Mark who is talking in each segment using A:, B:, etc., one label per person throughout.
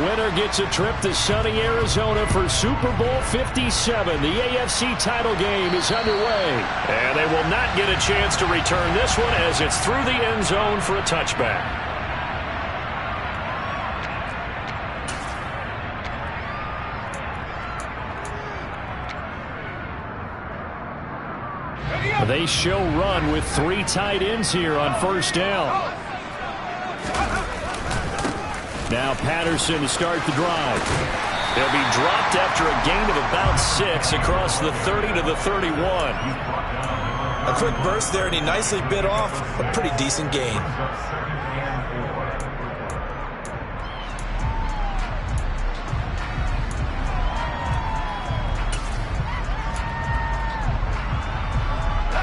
A: winner gets a trip to sunny Arizona for Super Bowl 57. The AFC title game is underway. And they will not get a chance to return this one as it's through the end zone for a touchback. They show run with 3 tight ends here on first down. Now Patterson to start the drive. They'll be dropped after a gain of about 6 across the 30 to the 31.
B: A quick burst there, and he nicely bit off a pretty decent gain.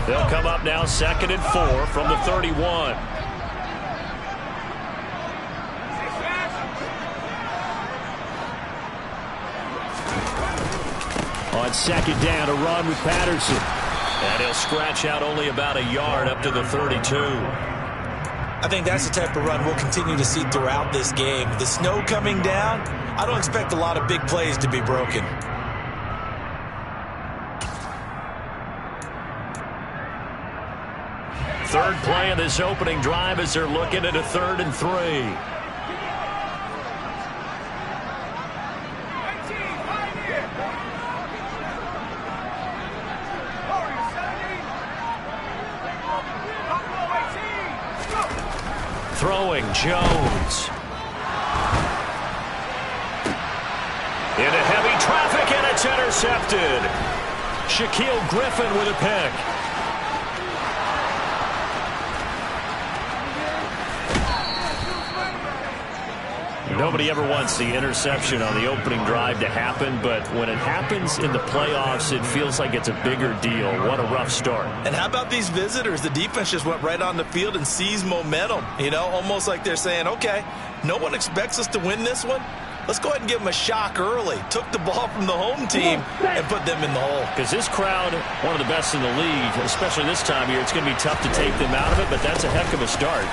A: They'll come up now 2nd and 4 from the 31. On 2nd down, a run with Patterson. And he'll scratch out only about a yard up to the 32.
B: I think that's the type of run we'll continue to see throughout this game. The snow coming down, I don't expect a lot of big plays to be broken.
A: Third play of this opening drive as they're looking at a 3rd and 3. Throwing Jones. Into heavy traffic, and it's intercepted. Shaquille Griffin with a pick. Nobody ever wants the interception on the opening drive to happen, but when it happens in the playoffs, it feels like it's a bigger deal. What a rough start.
B: And how about these visitors? The defense just went right on the field and seized momentum. You know, almost like they're saying, okay, no one expects us to win this one. Let's go ahead and give them a shock early. Took the ball from the home team and put them in the hole.
A: Because this crowd, one of the best in the league, especially this time of year, it's going to be tough to take them out of it, but that's a heck of a start.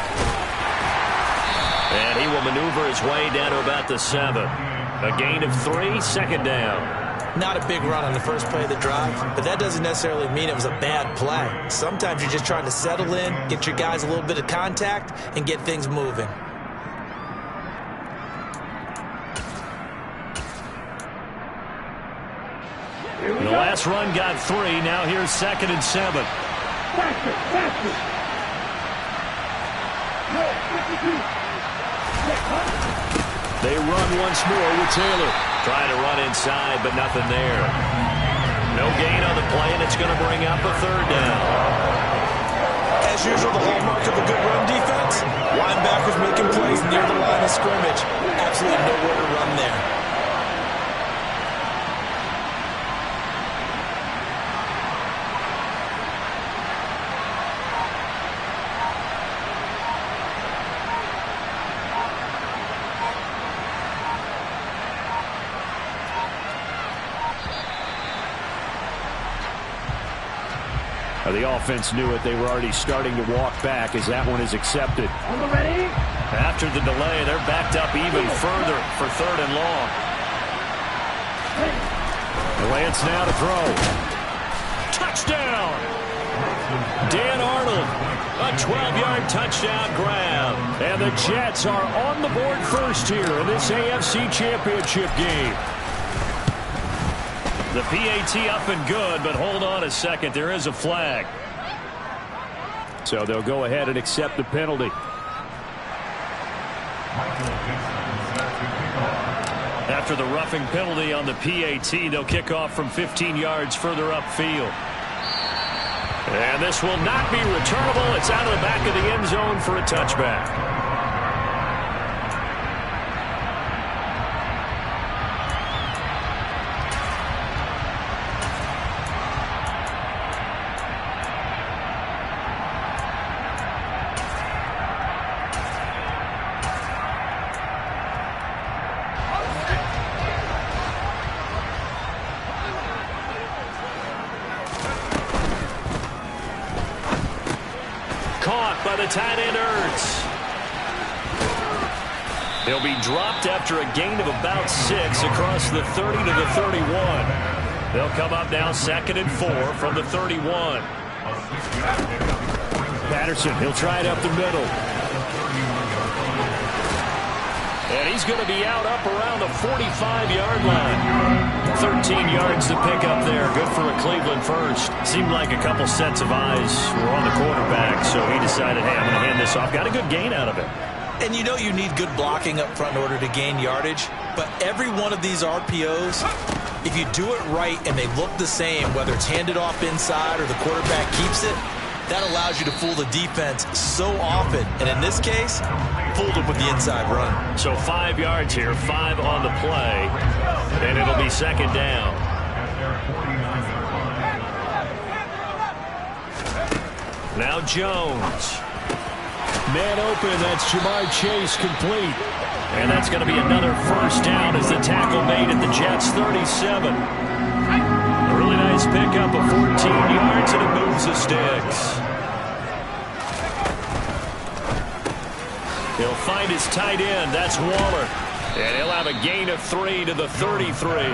A: And he will maneuver his way down to about the 7. A gain of 3, 2nd down.
B: Not a big run on the first play of the drive, but that doesn't necessarily mean it was a bad play. Sometimes you're just trying to settle in, get your guys a little bit of contact, and get things moving.
A: The last run got 3. Now here's 2nd and 7. They run once more with Taylor. Trying to run inside, but nothing there. No gain on the play, and it's going to bring up a 3rd down.
B: As usual, the hallmark of a good run defense, linebackers making plays near the line of scrimmage. Absolutely nowhere to run there.
A: The offense knew it. They were already starting to walk back as that one is accepted. Ready? After the delay, they're backed up even further for 3rd and long. Lance now to throw. Touchdown! Dan Arnold, a 12-yard touchdown grab. And the Jets are on the board first here in this AFC Championship game. The PAT up and good, but hold on a second. There is a flag. So they'll go ahead and accept the penalty. After the roughing penalty on the PAT, they'll kick off from 15 yards further upfield. And this will not be returnable. It's out of the back of the end zone for a touchback. By the tight end, Ertz. He'll be dropped after a gain of about 6 across the 30 to the 31. They'll come up now 2nd and 4 from the 31. Patterson, he'll try it up the middle. And he's going to be out up around the 45-yard line. 13 yards to pick up there. Good for a Cleveland first. Seemed like a couple sets of eyes were on the quarterback, so he decided, hey, I'm going to hand this off. Got a good gain out of it.
B: And you know you need good blocking up front in order to gain yardage, but every one of these RPOs, if you do it right and they look the same, whether it's handed off inside or the quarterback keeps it, that allows you to fool the defense so often. And in this case, fooled them with the inside run.
A: So 5 yards here, 5 on the play, and it'll be 2nd down. Now Jones. Man open, that's Jamar Chase complete. And that's going to be another first down as the tackle made at the Jets' 37. A really nice pickup of 14 yards, and it moves the sticks. He'll find his tight end. That's Waller. And he'll have a gain of 3 to the 33.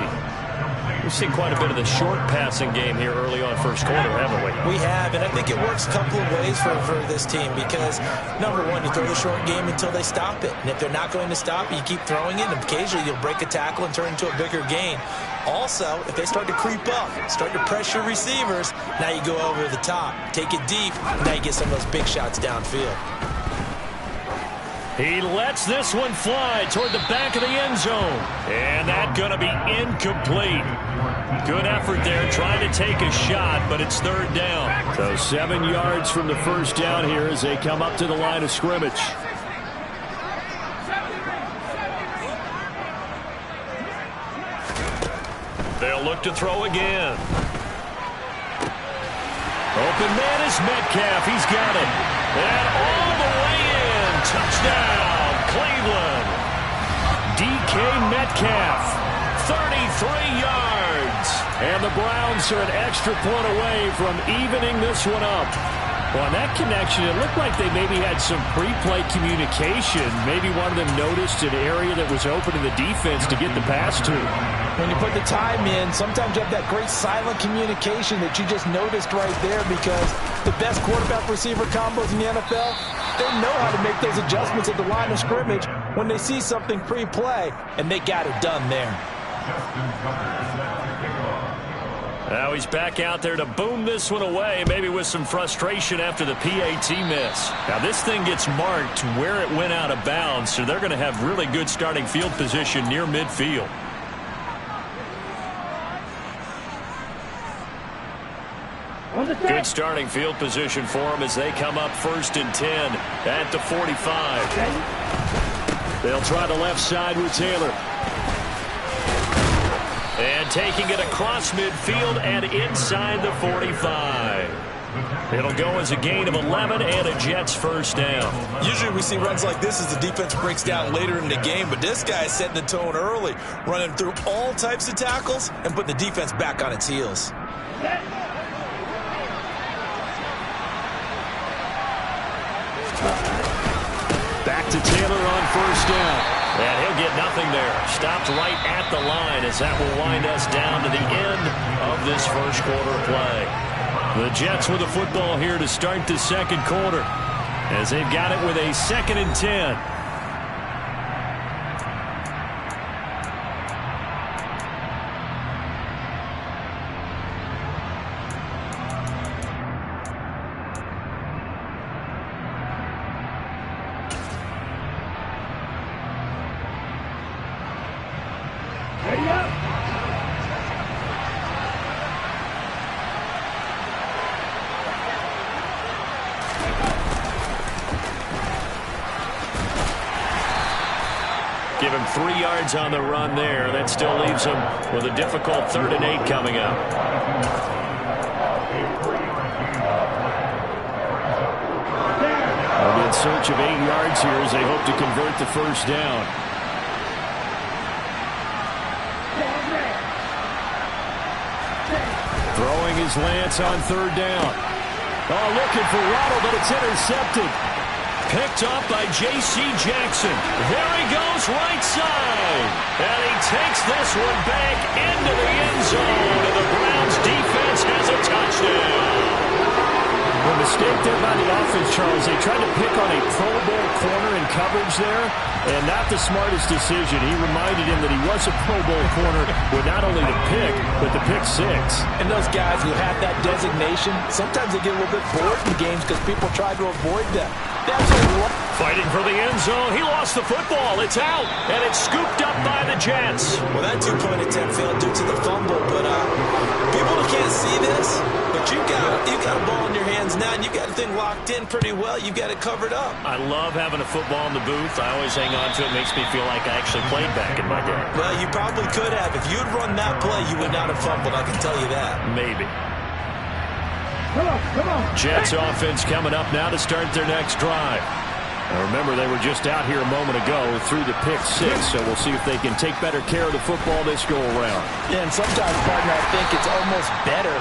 A: We've seen quite a bit of the short passing game here early on first quarter, haven't we?
B: We have, and I think it works a couple of ways for this team because, number one, you throw the short game until they stop it. And if they're not going to stop it, you keep throwing it, and occasionally you'll break a tackle and turn into a bigger gain. Also, if they start to creep up, start to pressure receivers, now you go over the top, take it deep, and now you get some of those big shots downfield.
A: He lets this one fly toward the back of the end zone. And that's going to be incomplete. Good effort there trying to take a shot, but it's 3rd down. So 7 yards from the first down here as they come up to the line of scrimmage. They'll look to throw again. Open man is Metcalf. He's got it. And all the way in. Touchdown, Cleveland. DK Metcalf, 33 yards. And the Browns are an extra point away from evening this one up. Well, on that connection, it looked like they maybe had some pre-play communication. Maybe one of them noticed an area that was open in the defense to get the pass to.
C: When you put the time in, sometimes you have that great silent communication that you just noticed right there because the best quarterback-receiver combos in the NFL, they know how to make those adjustments at the line of scrimmage when they see something pre-play, and they got it done there.
A: Now he's back out there to boom this one away, maybe with some frustration after the PAT miss. Now this thing gets marked where it went out of bounds, so they're going to have really good starting field position near midfield. Good starting field position for them as they come up 1st and 10 at the 45. They'll try the left side with Taylor. And taking it across midfield and inside the 45. It'll go as a gain of 11 and a Jets first down.
B: Usually we see runs like this as the defense breaks down later in the game, but this guy is setting the tone early, running through all types of tackles and putting the defense back on its heels.
A: Back to Taylor on first down. And he'll get nothing there. Stopped right at the line as that will wind us down to the end of this first quarter play. The Jets with the football here to start the second quarter as they've got it with a 2nd and 10. Give him 3 yards on the run there. That still leaves him with a difficult 3rd and 8 coming up. They'll be in search of 8 yards here as they hope to convert the first down. Throwing his Lance on 3rd down. Oh, looking for Waddle, but it's intercepted. Picked up by J.C. Jackson. There he goes, right side. And he takes this one back into the end zone. And the Browns defense has a touchdown. The mistake there by the offense, Charles, they tried to pick on a Pro Bowl corner in coverage there, and not the smartest decision. He reminded him that he was a Pro Bowl corner with not only the pick, but the pick six.
C: And those guys who have that designation, sometimes they get a little bit bored in games because people try to avoid them. That's what
A: fighting for the end zone. He lost the football. It's out, and it's scooped up by the Jets.
B: Well, that two-point attempt failed due to the fumble, but people can't see this, but you got a ball in your hands now, and you got the thing locked in pretty well. You got it covered up.
A: I love having a football in the booth. I always hang on to it. It makes me feel like I actually played back in my day.
B: Well, you probably could have. If you'd run that play, you would not have fumbled, I can tell you that.
A: Maybe. Come on. Jets offense coming up now to start their next drive. Now remember, they were just out here a moment ago through the pick six, so we'll see if they can take better care of the football this go-around.
C: Yeah, and sometimes, partner, I think it's almost better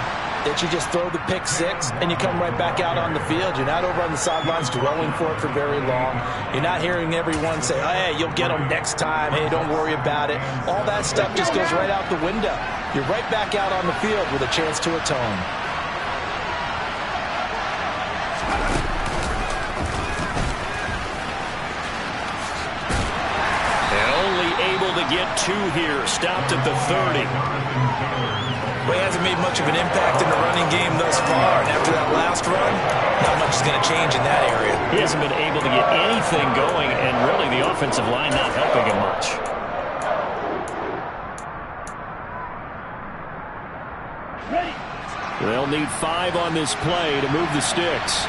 C: that you just throw the pick six and you come right back out on the field. You're not over on the sidelines dwelling for it for very long. You're not hearing everyone say, oh, hey, you'll get them next time. Hey, don't worry about it. All that stuff just goes right out the window. You're right back out on the field with a chance to atone.
A: Get two here, stopped at the 30.
B: Well, he hasn't made much of an impact in the running game thus far, and after that last run, not much is going to change in that area.
A: He hasn't been able to get anything going, and really the offensive line not helping him much. They'll need 5 on this play to move the sticks.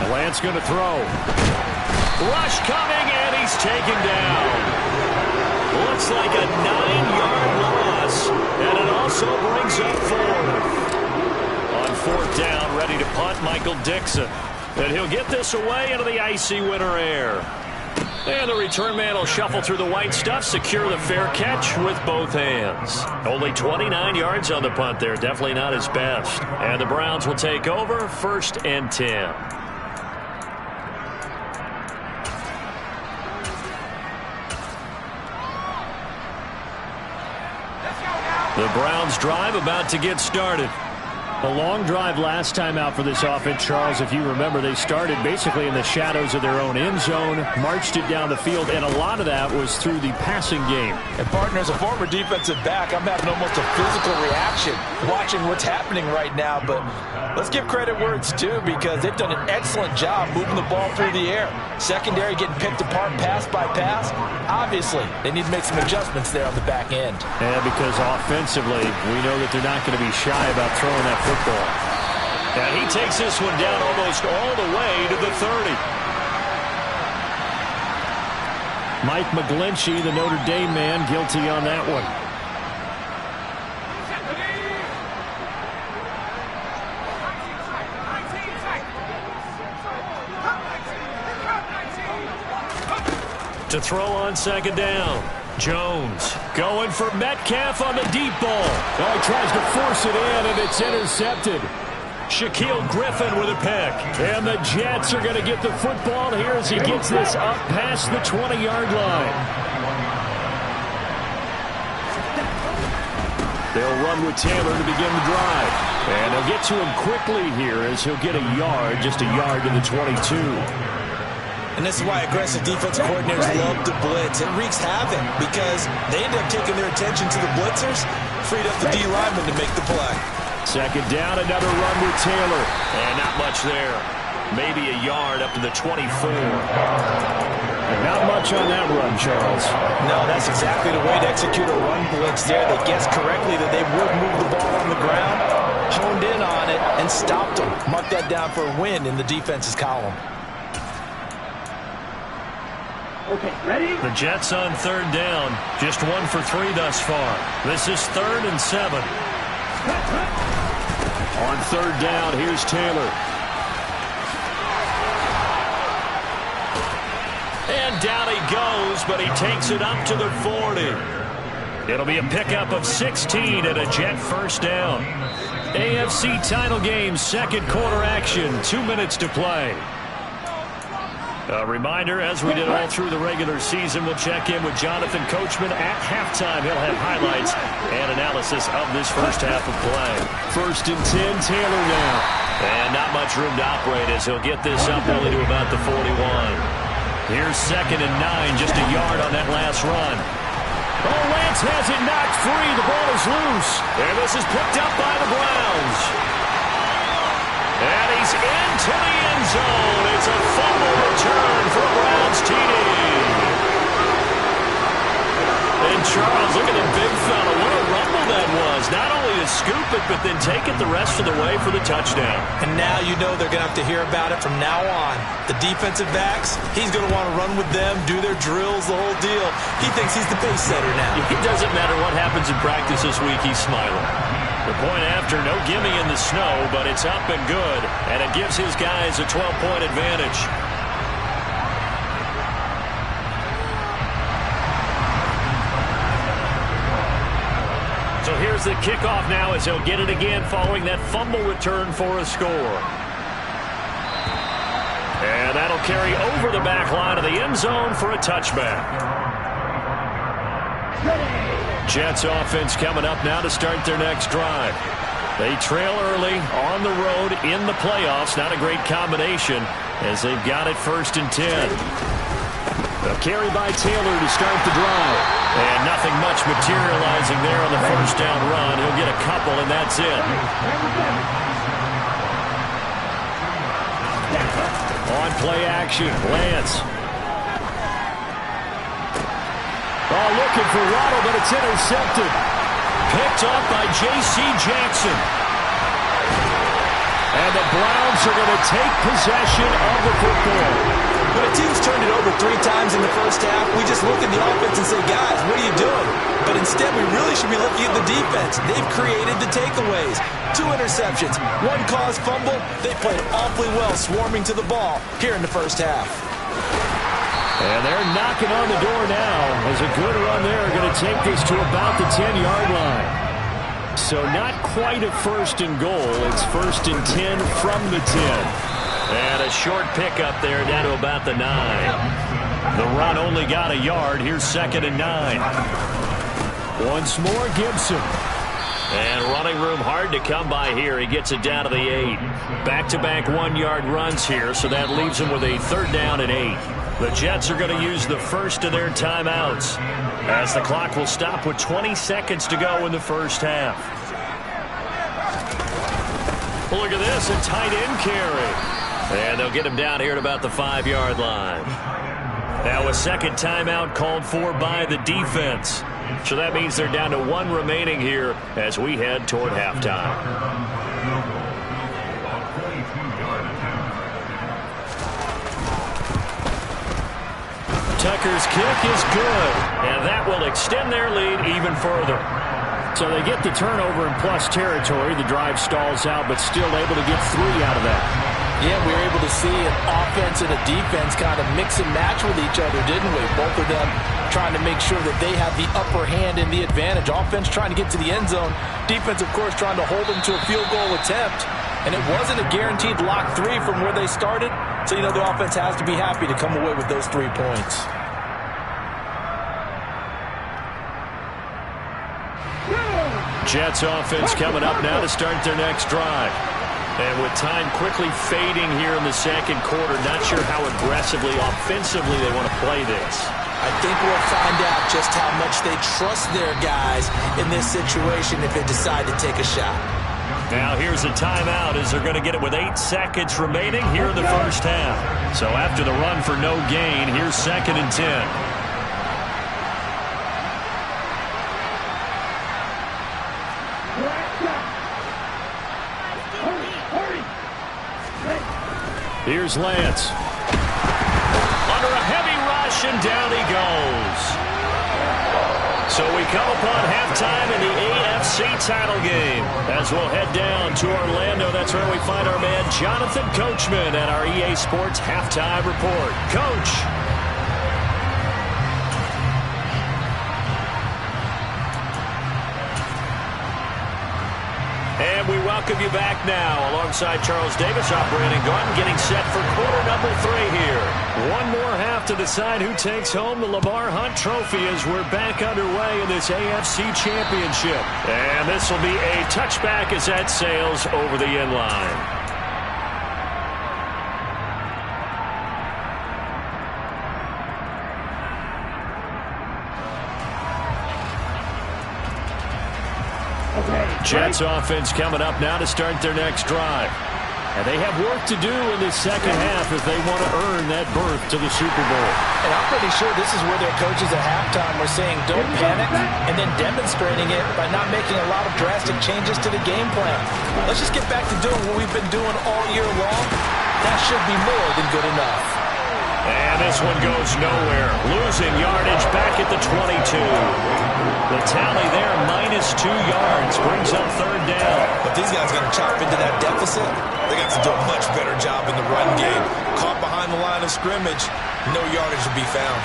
A: Lance going to throw. Rush coming, and he's taken down. Looks like a 9-yard loss, and it also brings up 4. On 4th down, ready to punt, Michael Dixon. And he'll get this away into the icy winter air. And the return man will shuffle through the white stuff, secure the fair catch with both hands. Only 29 yards on the punt there, definitely not his best. And the Browns will take over, 1st and 10. The Browns drive about to get started. A long drive last time out for this offense, Charles. If you remember, they started basically in the shadows of their own end zone, marched it down the field, and a lot of that was through the passing game.
C: And, partner, as a former defensive back, I'm having almost a physical reaction watching what's happening right now. But let's give credit where it's due, because they've done an excellent job moving the ball through the air. Secondary getting picked apart pass by pass. Obviously, they need to make some adjustments there on the back end.
A: Yeah, because offensively, we know that they're not going to be shy about throwing that football. And he takes this one down almost all the way to the 30. Mike McGlinchey, the Notre Dame man, guilty on that one. To throw on 2nd down. Jones going for Metcalf on the deep ball. Oh, he tries to force it in, and it's intercepted. Shaquille Griffin with a pick. And the Jets are going to get the football here as he gets this up past the 20-yard line. They'll run with Taylor to begin the drive. And they'll get to him quickly here as he'll get a yard, just a yard to the 22.
B: And this is why aggressive defensive coordinators love to blitz. It wreaks havoc because they end up taking their attention to the blitzers, freed up the D lineman to make the play.
A: 2nd down, another run with Taylor. And not much there. Maybe a yard up to the 24. And not much on that run, Charles.
C: No, that's exactly the way to execute a run blitz there. They guessed correctly that they would move the ball on the ground, honed in on it, and stopped them. Mark that down for a win in the defense's column.
A: Okay, ready? The Jets on 3rd down. Just 1 for 3 thus far. This is 3rd and 7. On 3rd down, here's Taylor. And down he goes, but he takes it up to the 40. It'll be a pickup of 16 and a Jet first down. AFC title game, second quarter action, 2 minutes to play. A reminder, as we did all through the regular season, we'll check in with Jonathan Coachman at halftime. He'll have highlights and analysis of this first half of play. 1st and 10, Taylor now. And not much room to operate as he'll get this up only to about the 41. Here's 2nd and 9, just a yard on that last run. Oh, Lance has it knocked free. The ball is loose. And this is picked up by the Browns. And he's into the end zone. It's a fumble return for a Browns TD. And Charles, look at the big fella. What a rumble that was. Not only to scoop it, but then take it the rest of the way for the touchdown.
C: And now you know they're going to have to hear about it from now on. The defensive backs, he's going to want to run with them, do their drills, the whole deal. He thinks he's the pace setter now.
A: It doesn't matter what happens in practice this week, he's smiling. The point after, no gimme in the snow, but it's up and good, and it gives his guys a 12-point advantage. So here's the kickoff now as he'll get it again following that fumble return for a score. And that'll carry over the back line of the end zone for a touchback. Jets offense coming up now to start their next drive. They trail early on the road in the playoffs. Not a great combination as they've got it 1st and 10. A carry by Taylor to start the drive. And nothing much materializing there on the first down run. He'll get a couple, and that's it. On play action, Lance. Oh, looking for Waddle, but it's intercepted. Picked up by J.C. Jackson. And the Browns are going to take possession of the football.
C: When a team's turned it over 3 times in the first half, we just look at the offense and say, guys, what are you doing? But instead, we really should be looking at the defense. They've created the takeaways. 2 interceptions, 1 caused fumble. They played awfully well swarming to the ball here in the first half.
A: And they're knocking on the door now as a good run there going to take this to about the 10-yard line. So not quite a 1st and goal. It's 1st and 10 from the 10. And a short pickup there down to about the 9. The run only got a yard. Here's 2nd and 9. Once more, Gibson. And running room hard to come by here. He gets it down to the 8. Back-to-back 1-yard runs here, so that leaves him with a 3rd down and 8. The Jets are going to use the first of their timeouts as the clock will stop with 20 seconds to go in the first half. Well, look at this, a tight end carry. And they'll get him down here at about the 5-yard line. Now a second timeout called for by the defense. So that means they're down to 1 remaining here as we head toward halftime. Tucker's kick is good, and that will extend their lead even further. So they get the turnover in plus territory. The drive stalls out, but still able to get 3 out of that.
C: Yeah, we were able to see an offense and a defense kind of mix and match with each other, didn't we? Both of them trying to make sure that they have the upper hand and the advantage. Offense trying to get to the end zone. Defense, of course, trying to hold them to a field goal attempt. And it wasn't a guaranteed lock 3 from where they started. So, you know, the offense has to be happy to come away with those 3 points.
A: Jets offense coming up now to start their next drive. And with time quickly fading here in the second quarter, not sure how aggressively, offensively they want to play this.
C: I think we'll find out just how much they trust their guys in this situation if they decide to take a shot.
A: Now here's a timeout as they're going to get it with 8 seconds remaining here in the first half. So after the run for no gain, here's 2nd and 10. Here's Lance. Under a heavy rush, and down he goes. So we come upon halftime in the AFC title game. As we'll head down to Orlando, that's where we find our man Jonathan Coachman at our EA Sports Halftime Report. Coach. And we welcome you back now. Alongside Charles Davis, I'm Brandon Gaudin, getting set for quarter number 3 here. One more half to decide who takes home the Lamar Hunt Trophy as we're back underway in this AFC Championship. And this will be a touchback as that sails over the end line. Jets offense coming up now to start their next drive. And they have work to do in this second half if they want to earn that berth to the Super Bowl.
C: And I'm pretty sure this is where their coaches at halftime were saying don't panic, and then demonstrating it by not making a lot of drastic changes to the game plan. Let's just get back to doing what we've been doing all year long. That should be more than good enough.
A: And this one goes nowhere. Losing yardage back at the 22. The tally there, -2 yards, brings up third down.
B: But these guys are going to chop into that deficit. They got to do a much better job in the run game. Caught behind the line of scrimmage, no yardage to be found.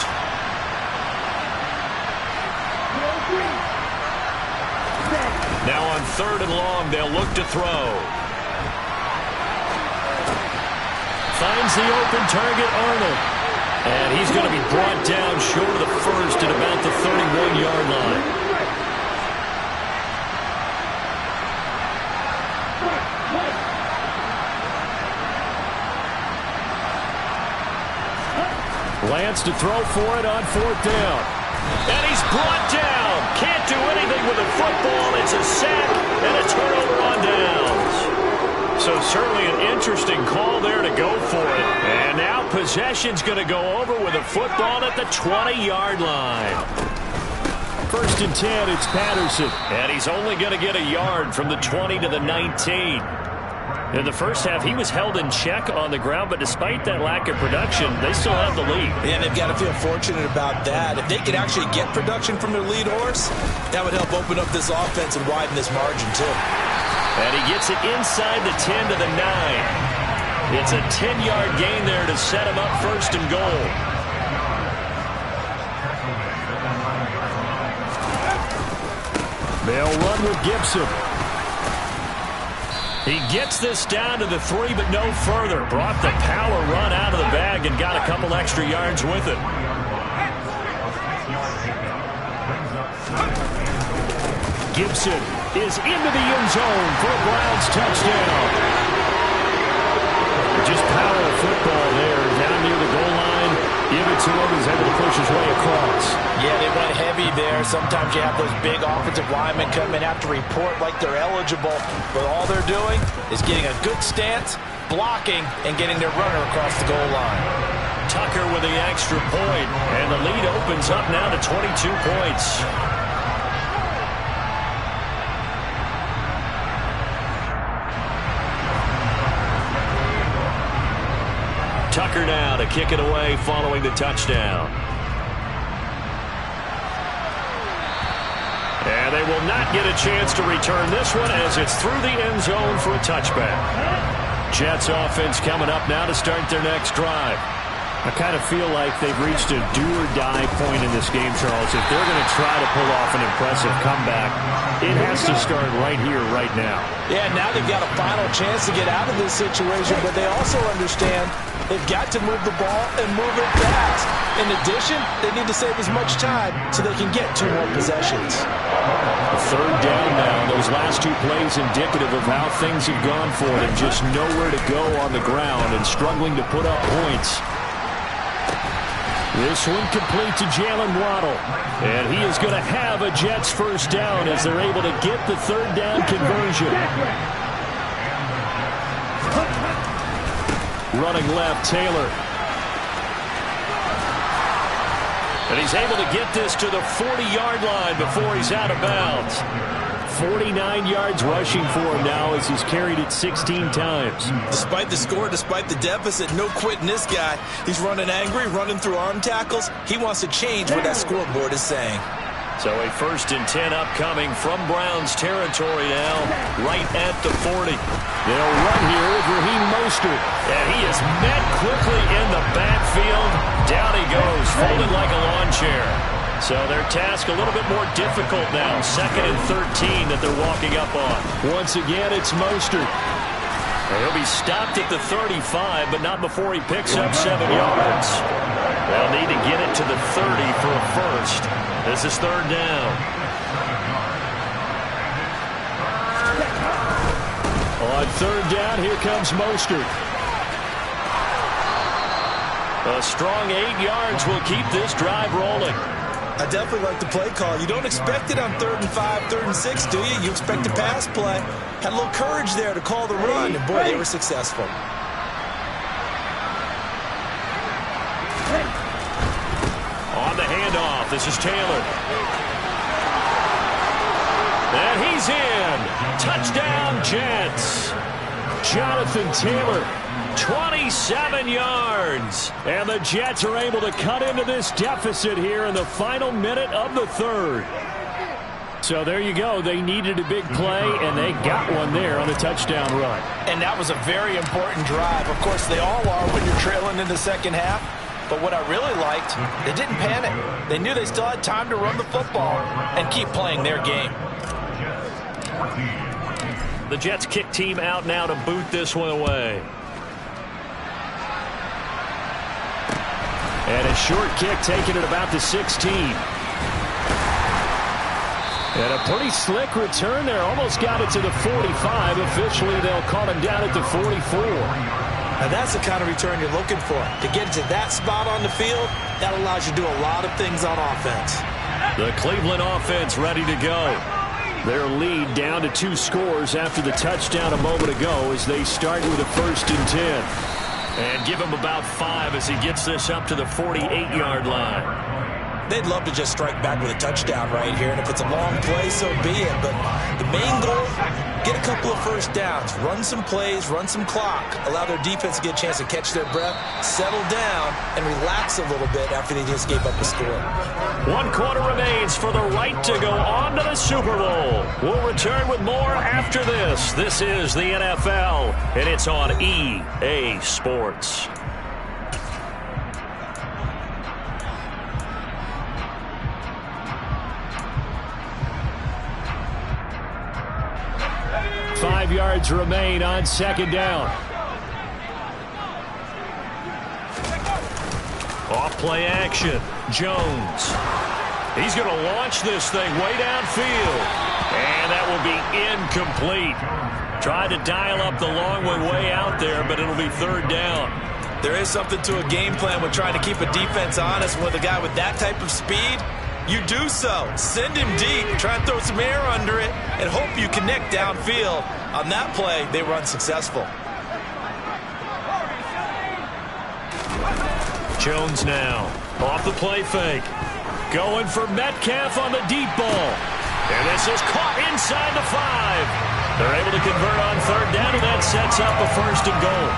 A: Now on 3rd and long, they'll look to throw. Finds the open target, Arnold. And he's going to be brought down short of the first at about the 31-yard line. Lance to throw for it on 4th down. And he's brought down. Can't do anything with the football. It's a sack and a turnover on downs. So certainly an interesting call there to go for it. And now possession's going to go over with a football at the 20-yard line. 1st and 10, it's Patterson. And he's only going to get a yard from the 20 to the 19. In the first half, he was held in check on the ground, but despite that lack of production, they still have the lead.
B: And they've got to feel fortunate about that. If they could actually get production from their lead horse, that would help open up this offense and widen this margin, too.
A: And he gets it inside the 10 to the 9. It's a 10-yard gain there to set him up 1st and goal. They'll run with Gibson. He gets this down to the 3, but no further. Brought the power run out of the bag and got a couple extra yards with it. Gibson is into the end zone for a Browns touchdown. Just power football there, down near the goal line. Give it to him. He's able to push his way across.
C: Yeah, they went heavy there. Sometimes you have those big offensive linemen come and have to report like they're eligible. But all they're doing is getting a good stance, blocking, and getting their runner across the goal line.
A: Tucker with the extra point, and the lead opens up now to 22 points. Tucker now to kick it away following the touchdown. And they will not get a chance to return this one as it's through the end zone for a touchback. Jets offense coming up now to start their next drive. I kind of feel like they've reached a do-or-die point in this game, Charles. If they're going to try to pull off an impressive comeback, it has to start right here, right now.
C: Yeah, now they've got a final chance to get out of this situation, but they also understand they've got to move the ball and move it fast. In addition, they need to save as much time so they can get 2 more possessions.
A: 3rd down now. Those last 2 plays indicative of how things have gone for them. Just nowhere to go on the ground and struggling to put up points. This one complete to Jalen Waddle. And he is going to have a Jets 1st down as they're able to get the 3rd down conversion. Running left, Taylor. And he's able to get this to the 40-yard line before he's out of bounds. 49 yards rushing for him now as he's carried it 16 times.
B: Despite the score, despite the deficit, no quitting this guy. He's running angry, running through arm tackles. He wants to change what that scoreboard is saying.
A: So a 1st and 10 upcoming from Browns territory now, right at the 40. They'll run here with Raheem Mostert. And he is met quickly in the backfield. Down he goes, folded like a lawn chair. So their task a little bit more difficult now. 2nd and 13 that they're walking up on. Once again, it's Mostert. And he'll be stopped at the 35, but not before he picks up 7 yards. They'll need to get it to the 30 for a first. This is 3rd down. On 3rd down, here comes Mostert. A strong 8 yards will keep this drive rolling.
B: I definitely like the play call. You don't expect it on 3rd and 5, 3rd and 6, do you? You expect a pass play. Had a little courage there to call the run, and boy, they were successful.
A: On the handoff, this is Taylor. And he's in. Touchdown, Jets. Jonathan Taylor, 27 yards. And the Jets are able to cut into this deficit here in the final minute of the 3rd. So there you go. They needed a big play, and they got one there on the touchdown run.
C: And that was a very important drive. Of course, they all are when you're trailing in the second half. But what I really liked, they didn't panic. They knew they still had time to run the football and keep playing their game.
A: The Jets kick team out now to boot this one away. And a short kick taken at about the 16. And a pretty slick return there. Almost got it to the 45. Officially, they'll call him down at the 44.
B: Now, that's the kind of return you're looking for. To get to that spot on the field, that allows you to do a lot of things on offense.
A: The Cleveland offense ready to go. Their lead down to 2 scores after the touchdown a moment ago as they start with a 1st and 10. And give him about 5 as he gets this up to the 48-yard line.
B: They'd love to just strike back with a touchdown right here, and if it's a long play, so be it. But the main goal, get a couple of first downs, run some plays, run some clock, allow their defense to get a chance to catch their breath, settle down, and relax a little bit after they just gave up a score.
A: 1 quarter remains for the right to go on to the Super Bowl. We'll return with more after this. This is the NFL, and it's on EA Sports. Five yards remain on 2nd down. Off play action. Jones. He's going to launch this thing way downfield. And that will be incomplete. Tried to dial up the long one way out there, but it'll be 3rd down.
B: There is something to a game plan with trying to keep a defense honest. With a guy with that type of speed, you do so. Send him deep, try and throw some air under it, and hope you connect downfield. On that play, they were unsuccessful.
A: Jones now off the play fake. Going for Metcalf on the deep ball. And this is caught inside the 5. They're able to convert on 3rd down, and that sets up a 1st and goal.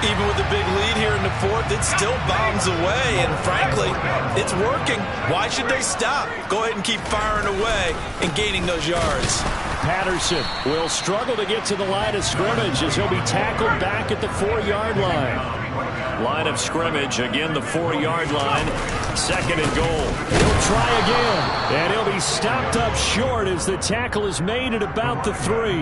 B: Even with a big lead here in the 4th, it still bombs away, and frankly, it's working. Why should they stop? Go ahead and keep firing away and gaining those yards.
A: Patterson will struggle to get to the line of scrimmage as he'll be tackled back at the 4-yard line. Line of scrimmage, again the 4-yard line. 2nd and goal. He'll try again, and he'll be stopped up short as the tackle is made at about the 3.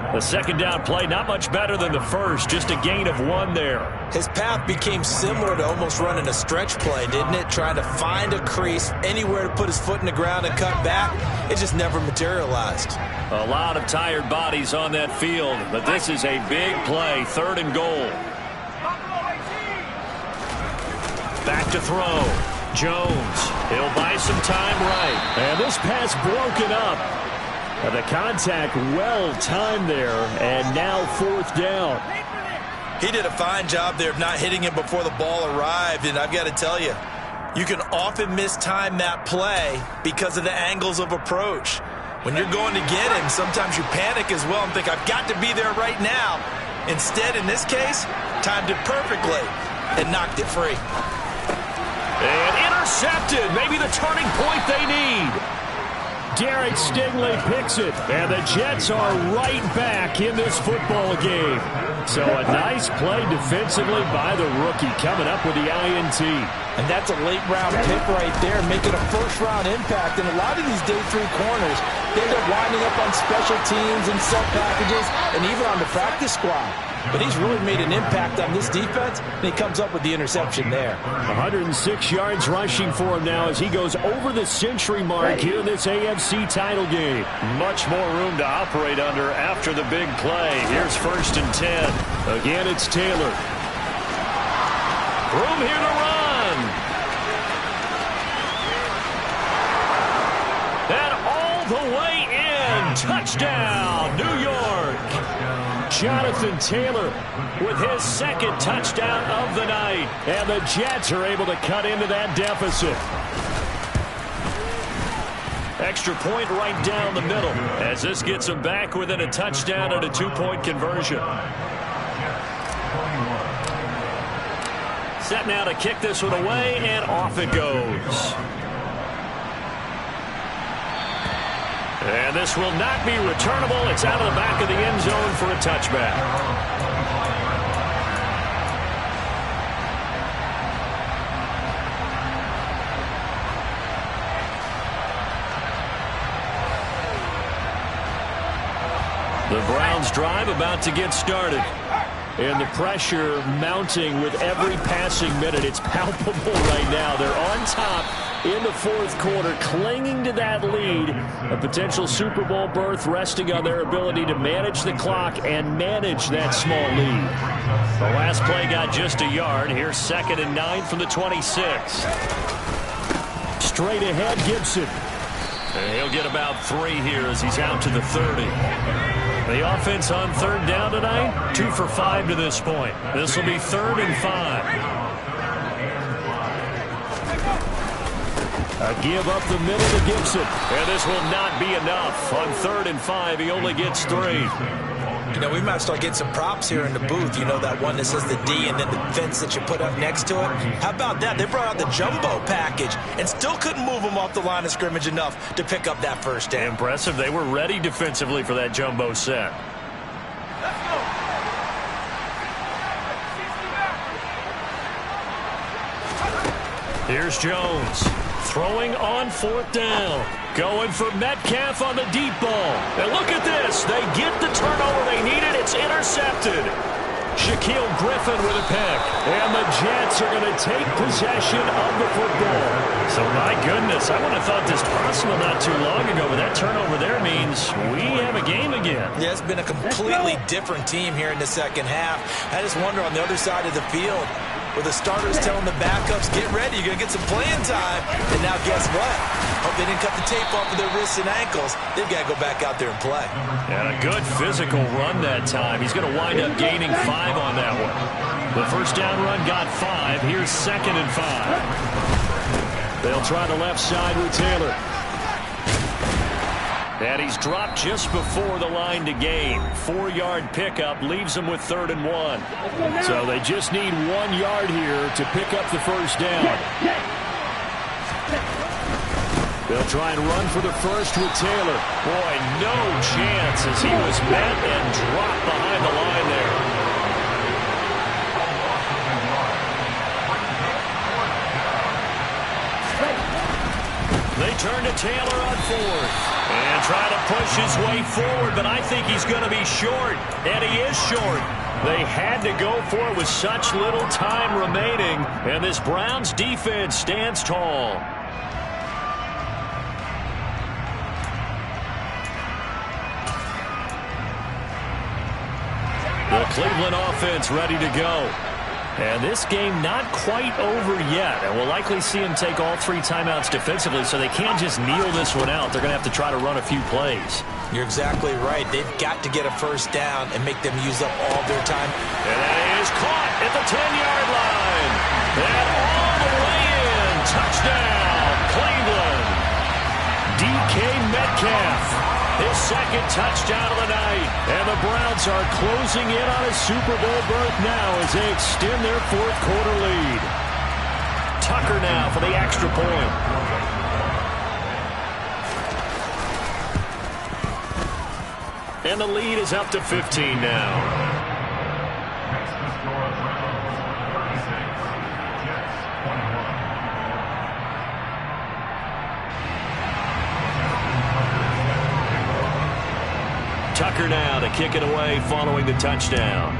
A: The 2nd down play, not much better than the first, just a gain of 1 there.
B: His path became similar to almost running a stretch play, didn't it? Trying to find a crease, anywhere to put his foot in the ground and cut back. It just never materialized.
A: A lot of tired bodies on that field, but this is a big play, 3rd and goal. Back to throw. Jones, he'll buy some time right. And this pass broken up. The contact well timed there, and now 4th down.
B: He did a fine job there of not hitting him before the ball arrived, and I've got to tell you, you can often mistime that play because of the angles of approach. When you're going to get him, sometimes you panic as well and think, I've got to be there right now. Instead, in this case, timed it perfectly and knocked it free.
A: And intercepted, maybe the turning point they need. Derek Stingley picks it, and the Jets are right back in this football game. So a nice play defensively by the rookie, coming up with the INT.
C: And that's a late-round pick right there, making a first-round impact. And a lot of these day 3 corners, they end up winding up on special teams and set packages and even on the practice squad. But he's really made an impact on this defense, and he comes up with the interception there.
A: 106 yards rushing for him now as he goes over the century mark here in this AFC title game. Much more room to operate under after the big play. Here's 1st and 10. Again, it's Taylor. Room here to run. And all the way in. Touchdown, New York. Jonathan Taylor with his 2nd touchdown of the night. And the Jets are able to cut into that deficit. Extra point right down the middle as this gets them back within a touchdown and a 2-point conversion. Set now to kick this one away, and off it goes. And this will not be returnable. It's out of the back of the end zone for a touchback. The Browns drive about to get started. And the pressure mounting with every passing minute. It's palpable right now. They're on top in the 4th quarter, clinging to that lead. A potential Super Bowl berth resting on their ability to manage the clock and manage that small lead. The last play got just a yard. Here's 2nd and 9 from the 26. Straight ahead, Gibson. And he'll get about 3 here as he's out to the 30. The offense on 3rd down tonight, 2 for 5 to this point. This will be 3rd and 5. A give up the middle to Gibson. And this will not be enough. On 3rd and 5, he only gets 3.
B: You know, we might start getting some props here in the booth. You know, that one that says the D and then the fence that you put up next to it. How about that? They brought out the jumbo package and still couldn't move them off the line of scrimmage enough to pick up that 1st down.
A: Impressive. They were ready defensively for that jumbo set. Here's Jones. Throwing on 4th down. Going for Metcalf on the deep ball. And look at this. They get the turnover they needed. It's intercepted. Shaquille Griffin with a pick. And the Jets are going to take possession of the football. So, my goodness, I would have thought this possible not too long ago, but that turnover there means we have a game again.
B: Yeah, it's been a completely different team here in the 2nd half. I just wonder on the other side of the field, where the starters telling the backups, get ready, you're going to get some playing time. And now guess what? Hope they didn't cut the tape off of their wrists and ankles. They've got to go back out there and play.
A: And a good physical run that time. He's going to wind up gaining 5 on that one. The 1st down run got 5. Here's 2nd and 5. They'll try the left side with Taylor. And he's dropped just before the line to gain. 4-yard pickup leaves him with 3rd and 1. So they just need 1 yard here to pick up the 1st down. They'll try and run for the 1st with Taylor. Boy, no chance as he was met and dropped behind the line there. They turn to Taylor on 4th. And try to push his way forward, but I think he's going to be short. And he is short. They had to go for it with such little time remaining. And this Browns defense stands tall. The Cleveland offense ready to go. And this game not quite over yet. And we'll likely see him take all 3 timeouts defensively, so they can't just kneel this one out. They're going to have to try to run a few plays.
B: You're exactly right. They've got to get a 1st down and make them use up all their time.
A: And that is caught at the 10-yard line. And all the way in. Touchdown, Cleveland. DK Metcalf. His 2nd touchdown of the night. And the Browns are closing in on a Super Bowl berth now as they extend their 4th quarter lead. Tucker now for the extra point. And the lead is up to 15 now. Tucker now to kick it away following the touchdown.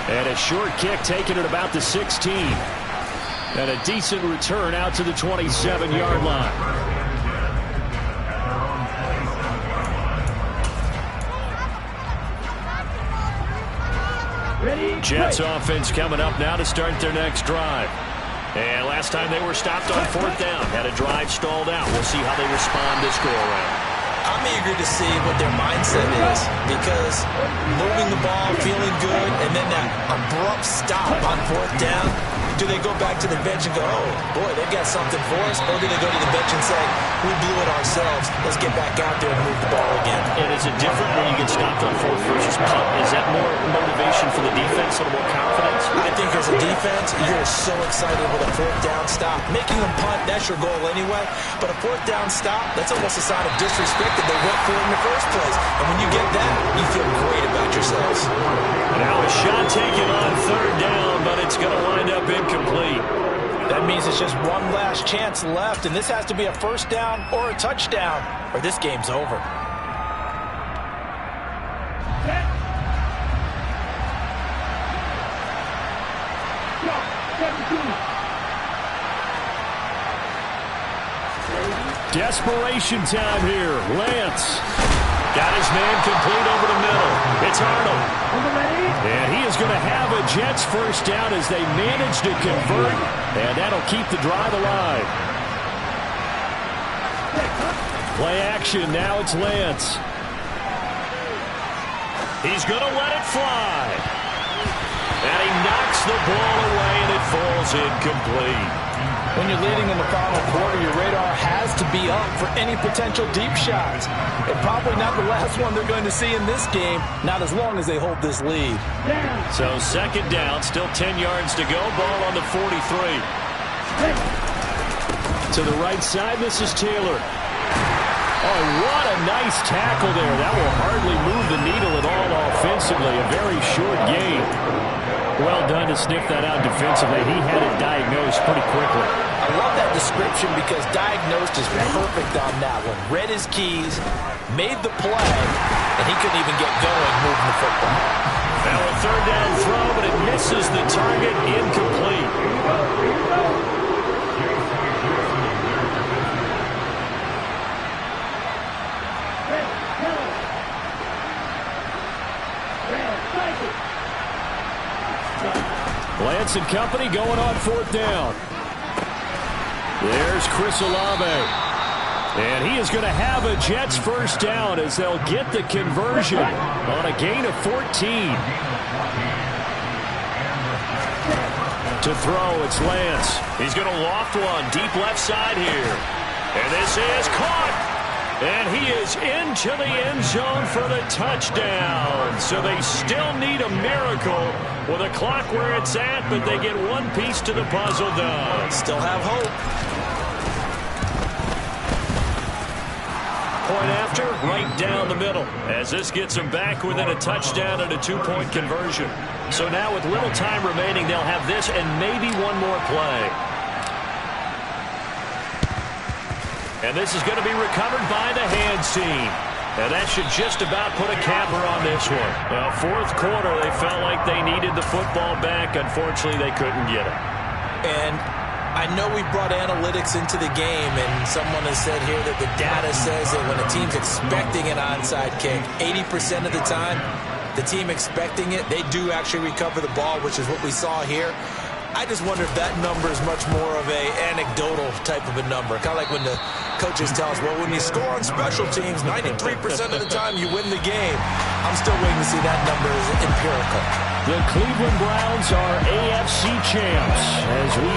A: And a short kick taken at about the 16. And a decent return out to the 27-yard line. Jets offense coming up now to start their next drive. And last time they were stopped on 4th down. Had a drive stalled out. We'll see how they respond this go-around.
B: I'm eager to see what their mindset is, because moving the ball, feeling good, and then that abrupt stop on 4th down, do they go back to the bench and go, oh, boy, they've got something for us, or do they go to the bench and say, we blew it ourselves, let's get back out there and move the ball again?
A: And is it different when you get stopped on 4th versus punt? Is that more motivation for the defense, a little more confidence?
B: I think as a defense, you're so excited with a 4th down stop. Making them punt, that's your goal anyway, but a 4th down stop, that's almost a sign of disrespect that they went for in the first place. And when you get that, you feel great about yourselves.
A: Now a shot taken on 3rd down, but it's going to wind up incomplete.
C: That means it's just one last chance left, and this has to be a 1st down or a touchdown, or this game's over.
A: Desperation time here. Lance got his man complete over the middle. It's Arnold. And he is going to have a Jets 1st down as they manage to convert. And that'll keep the drive alive. Play action. Now it's Lance. He's going to let it fly. And he knocks the ball away, and it falls incomplete.
C: When you're leading in the final quarter, your radar has to be up for any potential deep shots. And probably not the last one they're going to see in this game, not as long as they hold this lead.
A: So 2nd down, still 10 yards to go. Ball on the 43. To the right side, this is Taylor. Oh, what a nice tackle there. That will hardly move the needle at all offensively. A very short game. Well done to sniff that out defensively. He had it diagnosed pretty quickly.
C: I love that description because diagnosed is perfect on that one. Read his keys, made the play, and he couldn't even get going moving the football.
A: Now a 3rd down throw, but it misses the target. Incomplete. Lance and company going on 4th down. There's Chris Olave. And he is going to have a Jets 1st down as they'll get the conversion on a gain of 14. To throw, it's Lance. He's going to loft one deep left side here. And this is caught. And he is into the end zone for the touchdown. So they still need a miracle with a clock where it's at, but they get one piece to the puzzle done.
B: Still have hope.
A: Point after, right down the middle, as this gets them back within a touchdown and a 2-point conversion. So now with little time remaining, they'll have this and maybe one more play. And this is going to be recovered by the hands team. And that should just about put a capper on this one. Well, 4th quarter, they felt like they needed the football back. Unfortunately, they couldn't get it.
B: And I know we brought analytics into the game, and someone has said here that the data says that when a team's expecting an onside kick, 80% of the time, the team expecting it, they do actually recover the ball, which is what we saw here. I just wonder if that number is much more of a anecdotal type of a number. Kind of like when the coaches tell us, well, when you score on special teams, 93% of the time you win the game. I'm still waiting to see that number is empirical.
A: The Cleveland Browns are AFC champs as we